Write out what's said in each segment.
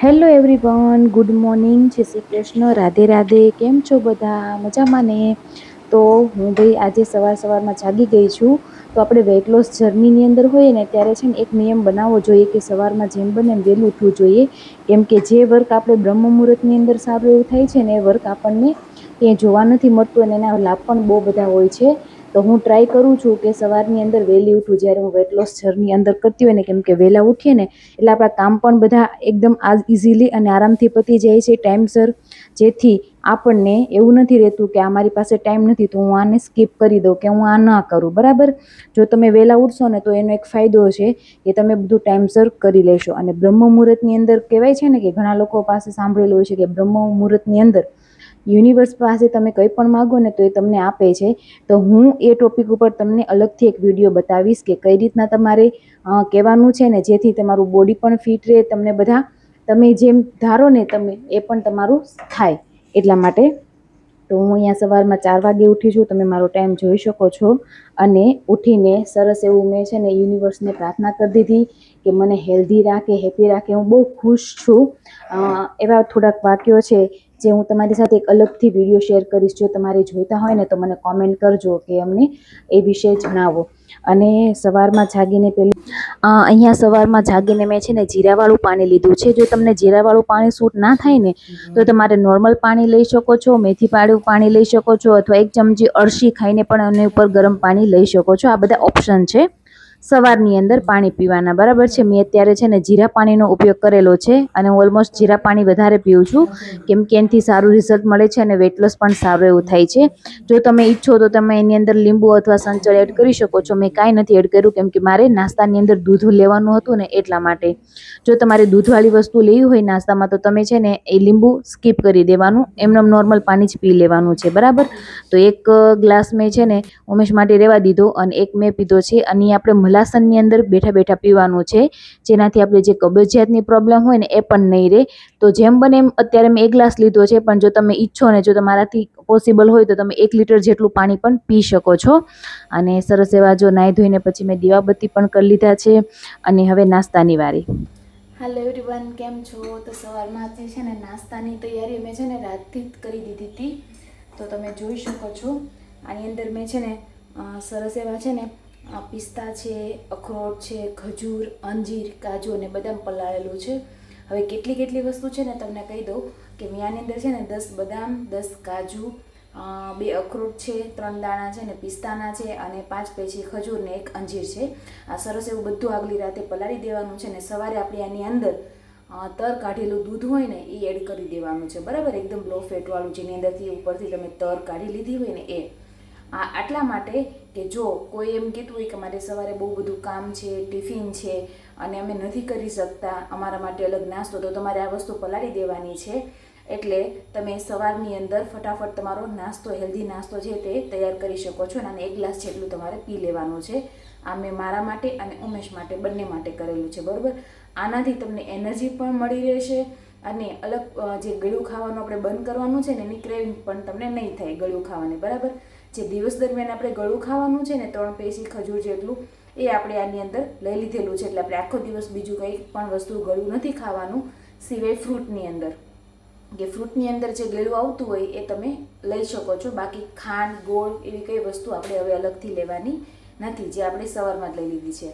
Hello everyone, good morning, જય શ્રી કૃષ્ણ, રાધે રાધે. કેમ છો બધા? મજામાં ને? તો હું ભાઈ આજે સવારમાં જાગી ગઈ છું. તો આપણે વેઇટ લોસ જર્નીની અંદર હોઈએ ને ત્યારે છે ને એક નિયમ બનાવવો જોઈએ કે સવારમાં જેમ બને એમ વહેલું ઉઠવું જોઈએ. કેમ કે જે વર્ક આપણે બ્રહ્મ મુહૂર્તની અંદર સારું એવું થાય છે ને એ વર્ક આપણને ક્યાંય જોવા નથી મળતું અને એના લાભ પણ બહુ બધા હોય છે. તો હું ટ્રાય કરું છું કે સવારની અંદર વહેલી ઉઠું જ્યારે હું વેટ લોસ જર્ની અંદર કરતી હોય ને, કેમ કે વહેલા ઉઠીએ ને એટલે આપણા કામ પણ બધા એકદમ ઇઝીલી અને આરામથી પતી જાય છે ટાઈમસર. જેથી આપણને એવું નથી રહેતું કે આ મારી પાસે ટાઈમ નથી તો હું આને સ્કીપ કરી દઉં કે હું આ ના કરું. બરાબર, જો તમે વહેલા ઉઠશો ને તો એનો એક ફાયદો છે કે તમે બધું ટાઈમસર કરી લેશો. અને બ્રહ્મ મુહૂર્તની અંદર કહેવાય છે ને કે ઘણા લોકો પાસે સાંભળેલું હોય છે કે બ્રહ્મ મુહૂર્તની અંદર યુનિવર્સ પાસે તમે કંઈ પણ માગો ને તો એ તમને આપે છે. તો હું એ ટોપિક ઉપર તમને અલગથી એક વિડીયો બતાવીશ કે કઈ રીતના તમારે કહેવાનું છે ને જેથી તમારું બોડી પણ ફિટ રહે, તમને બધા તમે જેમ ધારો ને તમે એ પણ તમારું થાય. એટલા માટે તો હું અહીંયા સવારમાં 4 વાગે ઉઠી છું, તમે મારો ટાઈમ જોઈ શકો છો. અને ઉઠીને સરસ એવું મેં છે ને યુનિવર્સને પ્રાર્થના કરી દીધી કે મને હેલ્ધી રાખે, હેપી રાખે. હું બહુ ખુશ છું. એવા થોડાક વાક્યો છે જે હું તમારી સાથે એક અલગથી વિડીયો શેર કરીશ. જો તમારે જોઈતા હોય ને તો મને કોમેન્ટ કરજો કે અમને એ વિશે જણાવો. અને સવારમાં જાગીને અહીંયા સવારમાં જાગીને મેં છે ને જીરાવાળું પાણી લીધું છે. જો તમને જીરાવાળું પાણી સૂટ ના થાય ને તો તમારે નોર્મલ પાણી લઈ શકો છો, મેથીવાળું પાણી લઈ શકો છો, અથવા 1 ચમચી અળસી ખાઈને પણ એની ઉપર ગરમ પાણી લઈ શકો છો. આ બધા ઓપ્શન છે સવારની અંદર પાણી પીવાના. બરાબર છે, મેં અત્યારે છે ને જીરા પાણીનો ઉપયોગ કરેલો છે અને હું ઓલમોસ્ટ જીરા પાણી વધારે પીઉં છું કેમ કે એનાથી સારું રિઝલ્ટ મળે છે અને વેટ લોસ પણ સારું એવું થાય છે. જો તમે ઈચ્છો તો તમે એની અંદર લીંબુ અથવા સંચળ એડ કરી શકો છો. મેં કાંઈ નથી એડ કર્યું કેમ કે મારે નાસ્તાની અંદર દૂધ લેવાનું હતું ને એટલા માટે. જો તમારે દૂધવાળી વસ્તુ લેવી હોય નાસ્તામાં તો તમે છે ને એ લીંબુ સ્કીપ કરી દેવાનું, એમને નોર્મલ પાણી જ પી લેવાનું છે. બરાબર, તો 1 ગ્લાસ મેં છે ને ઉમેશ માટે રહેવા દીધો અને 1 મેં પીધો છે. અને આપણે મલાસનની અંદર બેઠા બેઠા પીવાનું છે જેનાથી આપણે જે કબજિયાતની પ્રોબ્લેમ હોય ને એ પણ નહીં રહે. તો જેમ બને એમ અત્યારે મેં 1 ગ્લાસ લીધો છે, પણ જો તમે ઈચ્છો ને જો તમારાથી પોસિબલ હોય તો તમે 1 લીટર જેટલું પાણી પણ પી શકો છો. અને સરસ એવા જો નાહી ધોઈને પછી મેં દીવાબત્તી પણ કરી લીધા છે અને હવે નાસ્તાની વારી. હેલો એવરીવન, કેમ છો? તો સવારમાંથી છે ને નાસ્તાની તૈયારી મેં છે ને રાતથી જ કરી દીધી હતી. તો તમે જોઈ શકો છો આની અંદર મેં છે ને સરસ એવા છે ને પિસ્તા છે, અખરોટ છે, ખજૂર, અંજીર, કાજુ અને બદામ પલાળેલું છે. હવે કેટલી વસ્તુ છે ને તમને કહી દઉં કે મેં આની અંદર છે ને 10 બદામ, 10 કાજુ, 2 અખરોટ છે, 3 દાણા છે ને પિસ્તાના છે અને 5 પેચી ખજૂર ને 1 અંજીર છે. આ સરસ એવું બધું આગલી રાતે પલાળી દેવાનું છે ને સવારે આપણે આની અંદર તર કાઢેલું દૂધ હોય ને એ એડ કરી દેવાનું છે. બરાબર, એકદમ લો ફેટવાળું જેની અંદરથી ઉપરથી તમે તર કાઢી લીધી હોય ને એ. આટલા માટે કે જો કોઈ એમ કહેતું હોય કે મારે સવારે બહુ બધું કામ છે, ટિફિન છે અને અમે નથી કરી શકતા, અમારા માટે અલગ નાસ્તો, તો તમારે આ વસ્તુ પલાળી દેવાની છે. એટલે તમે સવારની અંદર ફટાફટ તમારો નાસ્તો, હેલ્ધી નાસ્તો છે તે તૈયાર કરી શકો છો અને 1 ગ્લાસ જેટલું તમારે પી લેવાનું છે. આ મેં મારા માટે અને ઉમેશ માટે બંને માટે કરેલું છે. બરાબર, આનાથી તમને એનર્જી પણ મળી રહેશે અને અલગ જે ગળ્યું ખાવાનું આપણે બંધ કરવાનું છે ને એની ક્રેવિંગ પણ તમને નહીં થાય ગળ્યું ખાવાની. બરાબર, જે દિવસ દરમિયાન આપણે ગળ્યું ખાવાનું છે ને 3 પેશી ખજૂર જેટલું એ આપણે આની અંદર લઈ લીધેલું છે. એટલે આપણે આખો દિવસ બીજું કંઈ પણ વસ્તુ ગળ્યું નથી ખાવાનું સિવાય ફ્રૂટની અંદર. કે ફ્રૂટની અંદર જે ગળ્યું આવતું હોય એ તમે લઈ શકો છો. બાકી ખાંડ, ગોળ એવી કઈ વસ્તુ આપણે હવે અલગથી લેવાની નથી, જે આપણે સવારમાં જ લઈ લીધી છે.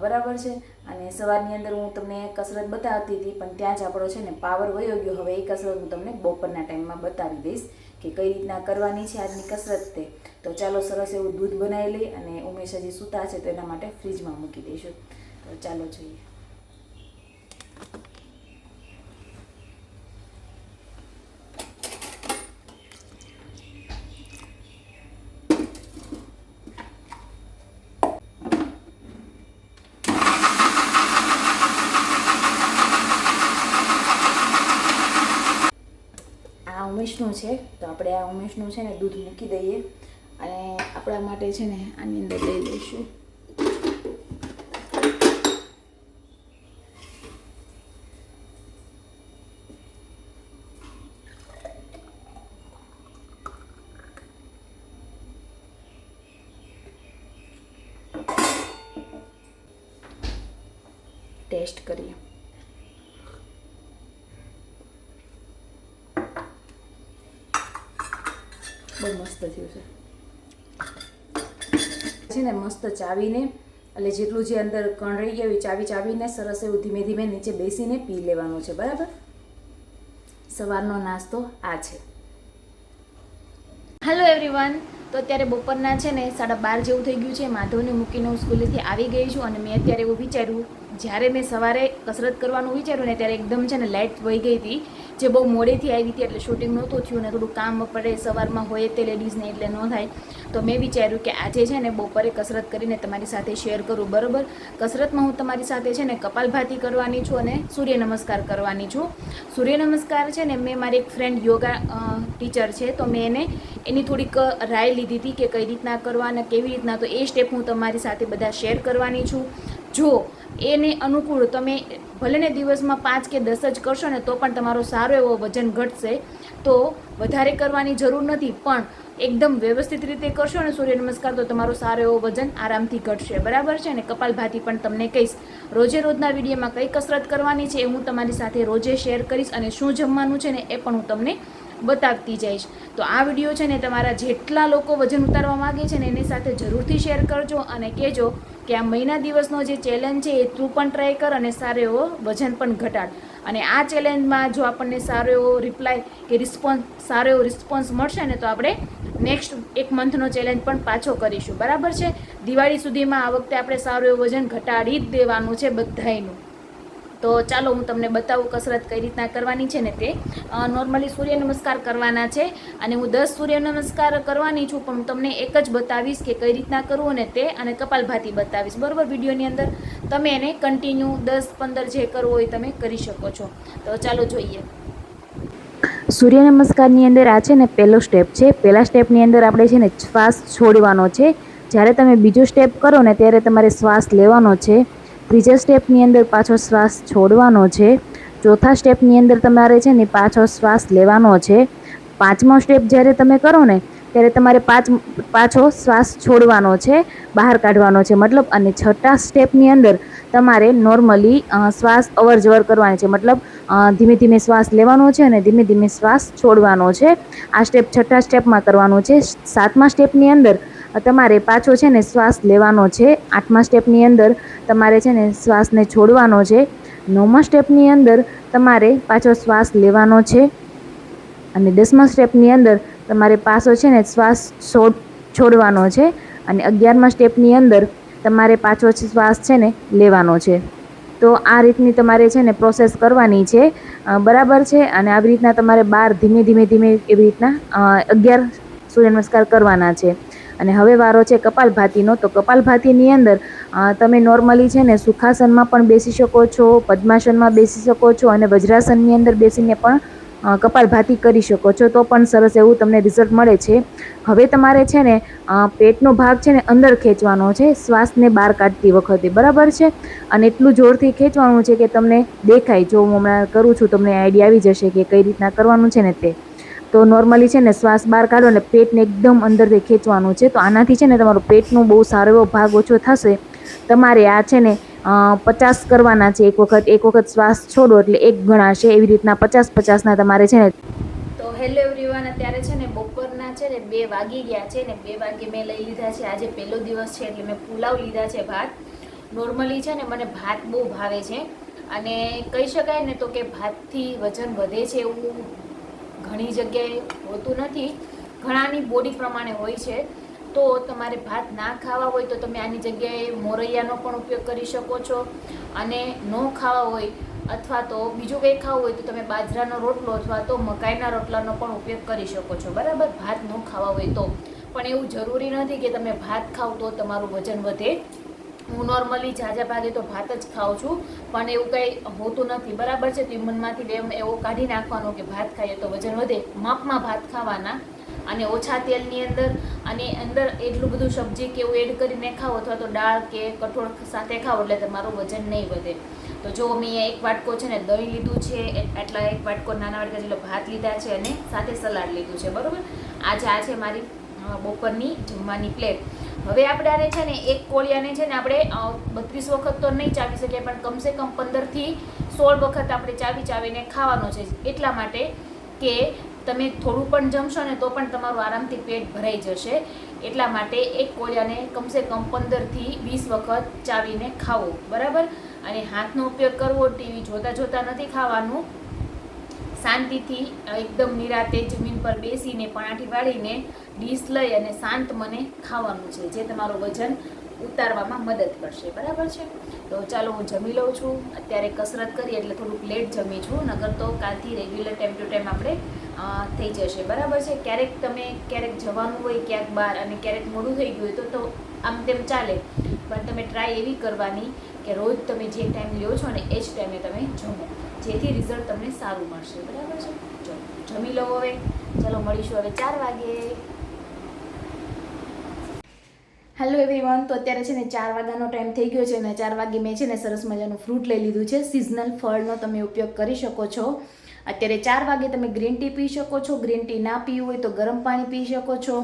બરાબર છે. અને સવારની અંદર હું તમને કસરત બતાવતી હતી પણ ત્યાં જ આપણો છે ને પાવર વયો ગયો. હવે એ કસરત હું તમને બપોરના ટાઈમમાં બતાવી દઈશ કે કઈ રીતના કરવાની છે આજની કસરત તે. તો ચાલો સરસ એવું દૂધ બનાવી લઈ અને ઉમેશ હજી સૂતા છે તો એના માટે ફ્રીજમાં મૂકી દઈશું. તો ચાલો જોઈએ. ઉમેશનું છે તો આપણે આ ઉમેશનું છે ને દૂધ મૂકી દઈએ અને આપણા માટે છે ને આની અંદર લઈ લઈશું. ટેસ્ટ કરીએ. બહુ મસ્ત થયું છે ને મસ્ત ચાવીને એટલે જેટલું જે અંદર કણ રહી ગયું ચાવીને સરસ એવું ધીમે ધીમે નીચે બેસીને પી લેવાનું છે. બરાબર, સવારનો નાસ્તો આ છે. હેલો એવરીવન, તો અત્યારે બપોરના છે ને 12:30 જેવું થઈ ગયું છે. માધવને મૂકીને હું સ્કૂલેથી આવી ગઈ છું અને મેં અત્યારે એવું વિચાર્યું, જ્યારે મેં સવારે કસરત કરવાનું વિચાર્યું ને ત્યારે એકદમ છે ને લાઇટ વહી ગઈ હતી, જે બહુ મોડેથી આવી હતી એટલે શૂટિંગ નહોતું થયું ને થોડું કામ પડે સવારમાં હોય તે લેડીઝને એટલે ન થાય. તો મેં વિચાર્યું કે આજે છે ને બપોરે કસરત કરીને તમારી સાથે શેર કરું. બરાબર, કસરતમાં હું તમારી સાથે છે ને કપાલભાતી કરવાની છું અને સૂર્ય નમસ્કાર કરવાની છું. સૂર્ય નમસ્કાર છે ને મેં મારી એક ફ્રેન્ડ યોગા ટીચર છે તો મેં એની થોડીક રાય લીધી હતી કે કઈ રીતના કરવા અને કેવી રીતના, તો એ સ્ટેપ હું તમારી સાથે બધા શેર કરવાની છું. જો એને અનુકૂળ તમે ભલે ને દિવસમાં 5 કે 10 જ કરશો ને તો પણ તમારો સારો એવો વજન ઘટશે. તો વધારે કરવાની જરૂર નથી, પણ એકદમ વ્યવસ્થિત રીતે કરશો ને સૂર્ય નમસ્કાર તો તમારો સારો એવો વજન આરામથી ઘટશે. બરાબર છે ને, કપાલભાતી પણ તમને કહીશ. રોજે રોજના વિડીયોમાં કઈ કસરત કરવાની છે એ હું તમારી સાથે રોજે શેર કરીશ અને શું જમવાનું છે ને એ પણ હું તમને બતાવતી જઈશ. તો આ વિડીયો છે ને તમારા જેટલા લોકો વજન ઉતારવા માગે છે ને એની સાથે જરૂરથી શેર કરજો અને કહેજો કે આ મહિના દિવસનો જે ચેલેન્જ છે એ તું પણ ટ્રાય કર અને સારો એવો વજન પણ ઘટાડ. અને આ ચેલેન્જમાં જો આપણને સારો એવો રિપ્લાય કે સારો એવો રિસ્પોન્સ મળશે ને તો આપણે નેક્સ્ટ 1 મંથનો ચેલેન્જ પણ પાછો કરીશું. બરાબર છે, દિવાળી સુધીમાં આ વખતે આપણે સારું એવું વજન ઘટાડી જ દેવાનું છે બધાયનું. તો ચાલો હું તમને બતાવું કસરત કઈ રીતના કરવાની છે ને તે. નોર્મલી સૂર્ય નમસ્કાર કરવાના છે અને હું 10 સૂર્ય નમસ્કાર કરવાની છું, પણ તમને એક જ બતાવીશ કે કઈ રીતના કરવું ને તે, અને કપાલભાતી બતાવીશ. બરાબર, વિડીયોની અંદર તમે એને કન્ટિન્યુ 10-15 જે કરવું હોય તમે કરી શકો છો. તો ચાલો જોઈએ. સૂર્ય નમસ્કારની અંદર આ છે ને પહેલો સ્ટેપ છે. પહેલા સ્ટેપની અંદર આપણે છે ને શ્વાસ છોડવાનો છે. જ્યારે તમે બીજો સ્ટેપ કરો ને ત્યારે તમારે શ્વાસ લેવાનો છે. ત્રીજા સ્ટેપની અંદર પાછો શ્વાસ છોડવાનો છે. ચોથા સ્ટેપની અંદર તમારે છે ને પાછો શ્વાસ લેવાનો છે. પાંચમો સ્ટેપ જ્યારે તમે કરો ને ત્યારે તમારે પાછો શ્વાસ છોડવાનો છે, બહાર કાઢવાનો છે મતલબ. અને છઠ્ઠા સ્ટેપની અંદર તમારે નોર્મલી શ્વાસ અવર જવર કરવાની છે, મતલબ ધીમે ધીમે શ્વાસ લેવાનો છે અને ધીમે ધીમે શ્વાસ છોડવાનો છે. આ સ્ટેપ છઠ્ઠા સ્ટેપમાં કરવાનું છે. સાતમા સ્ટેપની અંદર તમારે પાછો છે ને શ્વાસ લેવાનો છે. આઠમા સ્ટેપની અંદર તમારે છે ને શ્વાસને છોડવાનો છે. નવમા સ્ટેપની અંદર તમારે પાછો શ્વાસ લેવાનો છે અને 10મા સ્ટેપની અંદર તમારે પાછો છે ને શ્વાસ છોડવાનો છે અને 11મા સ્ટેપની અંદર તમારે પાછો શ્વાસ છે ને લેવાનો છે. તો આ રીતની તમારે છે ને પ્રોસેસ કરવાની છે. બરાબર છે, અને આવી રીતના તમારે 12 ધીમે ધીમે એવી રીતના 11 સૂર્ય નમસ્કાર કરવાના છે. અને હવે વારો છે કપાલભાતીનો. તો કપાલભાતીની અંદર તમે નોર્મલી છે ને સુખાસનમાં પણ બેસી શકો છો, પદ્માસનમાં બેસી શકો છો અને વજ્રાસનની અંદર બેસીને પણ કપાલભાતી કરી શકો છો, તો પણ સરસ એવું તમને રિઝલ્ટ મળે છે. હવે તમારે છે ને પેટનો ભાગ છે ને અંદર ખેંચવાનો છે શ્વાસને બહાર કાઢતી વખતે. બરાબર છે, અને એટલું જોરથી ખેંચવાનું છે કે તમને દેખાય. જો હું હમણાં કરું છું તમને આઈડિયા આવી જશે કે કઈ રીતના કરવાનું છે ને તે. તો નોર્મલી છે ને શ્વાસ બહાર કાઢો એટલે પેટને એકદમ અંદરથી ખેંચવાનું છે. તો આનાથી છે ને તમારું પેટનો બહુ સારો એવો ભાગ ઓછો થશે. તમારે આ છે ને 50 કરવાના છે. એક વખત શ્વાસ છોડો એટલે 1 ગણાશે. એવી રીતના 50-50ના તમારે છે ને. તો હેલો એવરીવન, અત્યારે છે ને બપોરના છે ને 2 વાગી ગયા છે ને 2 વાગે મેં લઈ લીધા છે, આજે પહેલો દિવસ છે એટલે મેં પુલાવ લીધા છે, ભાત. નોર્મલી છે ને મને ભાત બહુ ભાવે છે અને કહી શકાય ને તો કે ભાતથી વજન વધે છે એવું ઘણી જગ્યાએ હોતું નથી, ઘણાની બોડી પ્રમાણે હોય છે. તો તમારે ભાત ના ખાવા હોય તો તમે આની જગ્યાએ મોરૈયાનો પણ ઉપયોગ કરી શકો છો, અને ન ખાવા હોય અથવા તો બીજું કંઈ ખાવું હોય તો તમે બાજરાનો રોટલો અથવા તો મકાઈના રોટલાનો પણ ઉપયોગ કરી શકો છો. બરાબર, ભાત ન ખાવા હોય તો. પણ એવું જરૂરી નથી કે તમે ભાત ખાવ તો તમારું વજન વધે. હું નોર્મલી ઝાઝા ભાગે તો ભાત જ ખાઉં છું, પણ એવું કંઈ હોતું નથી. બરાબર છે, તો મનમાંથી એવો કાઢી નાખવાનો કે ભાત ખાઈએ તો વજન વધે. માપમાં ભાત ખાવાના અને ઓછા તેલની અંદર, અને અંદર એટલું બધું સબ્જી કે એવું એડ કરીને ખાઓ અથવા તો દાળ કે કઠોળ સાથે ખાઓ એટલે તમારું વજન નહીં વધે. તો જો મેં 1 વાટકો છે ને દહીં લીધું છે, એટલા 1 વાટકો નાના વાટકા જેટલો ભાત લીધા છે અને સાથે સલાડ લીધું છે. બરાબર, આ છે મારી બપોરની જમવાની પ્લેટ. હવે આપણે આને છે ને એક કોળિયાને છે ને આપણે 32 વખત તો નહીં ચાવી શકીએ, પણ કમસે કમ 15 થી 16 વખત આપણે ચાવીને ખાવાનો છે. એટલા માટે કે તમે થોડું પણ જમશો ને તો પણ તમારું આરામથી પેટ ભરાઈ જશે. એટલા માટે એક કોળિયાને કમસે કમ 15થી 20 વખત ચાવીને ખાવો, બરાબર. અને હાથનો ઉપયોગ કરવો, ટીવી જોતા જોતા નથી ખાવાનું. શાંતિથી એકદમ નિરાતે જમીન પર બેસીને પણાઠી વાળીને ડીશ લઈ અને શાંત મને ખાવાનું છે, જે તમારું વજન ઉતારવામાં મદદ કરશે, બરાબર છે. તો ચાલો હું જમી લઉં છું. અત્યારે કસરત કરી એટલે થોડુંક લેટ જમી છું, નકર તો કાલથી રેગ્યુલર ટાઈમ ટુ ટાઈમ આપણે થઈ જશે, બરાબર છે. ક્યારેક જવાનું હોય ક્યાંક બહાર અને ક્યારેક મોડું થઈ ગયું હોય તો આમ તેમ ચાલે, પણ તમે ટ્રાય એવી કરવાની કે રોજ તમે જે ટાઈમ લ્યો છો ને એ જ ટાઈમે તમે જમો, જેથી રિઝલ્ટ તમને સારું મળશે, બરાબર છે. ચલો જમી લો હવે. ચલો મળીશું હવે 4 વાગે. Hello everyone. તો અત્યારે છે ને 4 વાગ્યાનો ટાઈમ થઈ ગયો છે અને 4 વાગે મેં છે ને સરસ મજાનું ફ્રૂટ લઈ લીધું છે. સિઝનલ ફળનો તમે ઉપયોગ કરી શકો છો. અત્યારે 4 વાગે તમે ગ્રીન ટી પી શકો છો. ગ્રીન ટી ના પીવું હોય તો ગરમ પાણી પી શકો છો.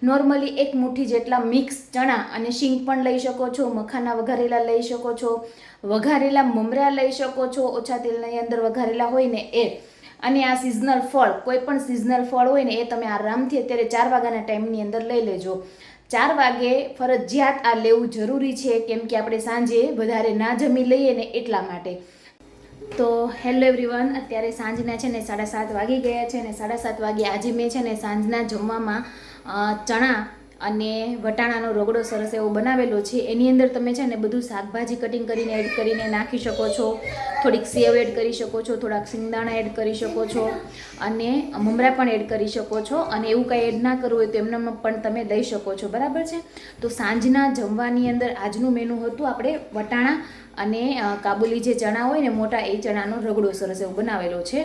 નોર્મલી 1 મુઠ્ઠી જેટલા મિક્સ ચણા અને શીંગ પણ લઈ શકો છો. મખાના વઘારેલા લઈ શકો છો. વઘારેલા મમરા લઈ શકો છો, ઓછા તેલની અંદર વઘારેલા હોય ને એ. અને આ સિઝનલ ફળ, કોઈ પણ સિઝનલ ફળ હોય ને એ તમે આરામથી અત્યારે 4 વાગ્યાના ટાઈમની અંદર લઈ લેજો. 4 વાગે ફરજિયાત આ લેવું જરૂરી છે, કેમ કે આપણે સાંજે વધારે ના જમી લઈએ ને એટલા માટે. તો હેલો એવરીવન. અત્યારે સાંજના છે ને 7:30 વાગી ગયા છે અને 7:30 વાગે આજે મેં છે ને સાંજના જમવામાં ચણા અને વટાણાનો રગડો સરસ એવો બનાવેલો છે. એની અંદર તમે છે ને બધું શાકભાજી કટિંગ કરીને એડ કરીને નાખી શકો છો. થોડીક સેવ એડ કરી શકો છો, થોડાક સિંગદાણા એડ કરી શકો છો અને મમરા પણ એડ કરી શકો છો. અને એવું કંઈ એડ ના કરવું હોય તો એમનામાં પણ તમે લઈ શકો છો, બરાબર છે. તો સાંજના જમવાની અંદર આજનું મેનુ હતું આપણે વટાણા અને કાબુલી જે ચણા હોય ને મોટા, એ ચણાનો રગડો સરસ એવો બનાવેલો છે.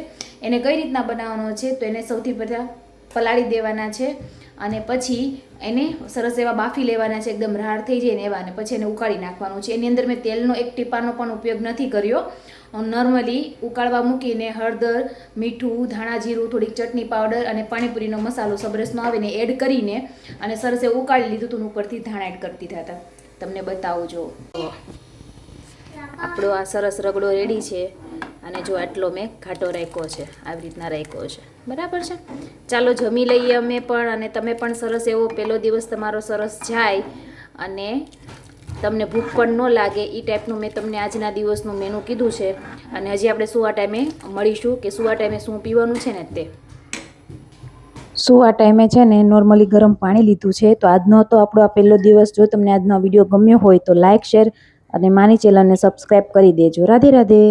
એને કઈ રીતના બનાવવાનો છે તો એને સૌથી પહેલાં પલાળી દેવાના છે અને પછી એને સરસ એવા બાફી લેવાના છે, એકદમ રાડ થઈ જાય ને એવા, અને પછી એને ઉકાળી નાખવાનું છે. એની અંદર મેં તેલનો 1 ટીપાનો પણ ઉપયોગ નથી કર્યો. નોર્મલી ઉકાળવા મૂકીને હળદર, મીઠું, ધાણા જીરું, થોડીક ચટણી પાવડર અને પાણીપુરીનો મસાલો સબરસનો આવે ને એડ કરીને અને સરસ એવું ઉકાળી લીધું હતું. ઉપરથી ધાણા એડ કરી દીધા હતા. તમને બતાવું જો, આપણો આ સરસ રગડો રેડી છે અને જો આટલો મેં ઘાટો રાખ્યો છે, આવી રીતના રાખ્યો છે, બરાબર છે. ચાલો જમી લઈએ અમે પણ, અને તમે પણ સરસ એવો પહેલો દિવસ તમારો સરસ જાય અને તમને ભૂખ પણ ન લાગે એ ટાઈપનું મેં તમને આજના દિવસનું મેનુ કીધું છે. અને હજી આપણે સુવા ટાઈમે મળીશું કે સુવા ટાઈમે શું પીવાનું છે ને તે. સુવા ટાઈમે છે ને નોર્મલી ગરમ પાણી લીધું છે. તો આજનો તો આપણો આ પહેલો દિવસ. જો તમને આજનો વિડીયો ગમ્યો હોય તો લાઇક, શેર અને મારી ચેનલને સબસ્ક્રાઈબ કરી દેજો. રાધે રાધે.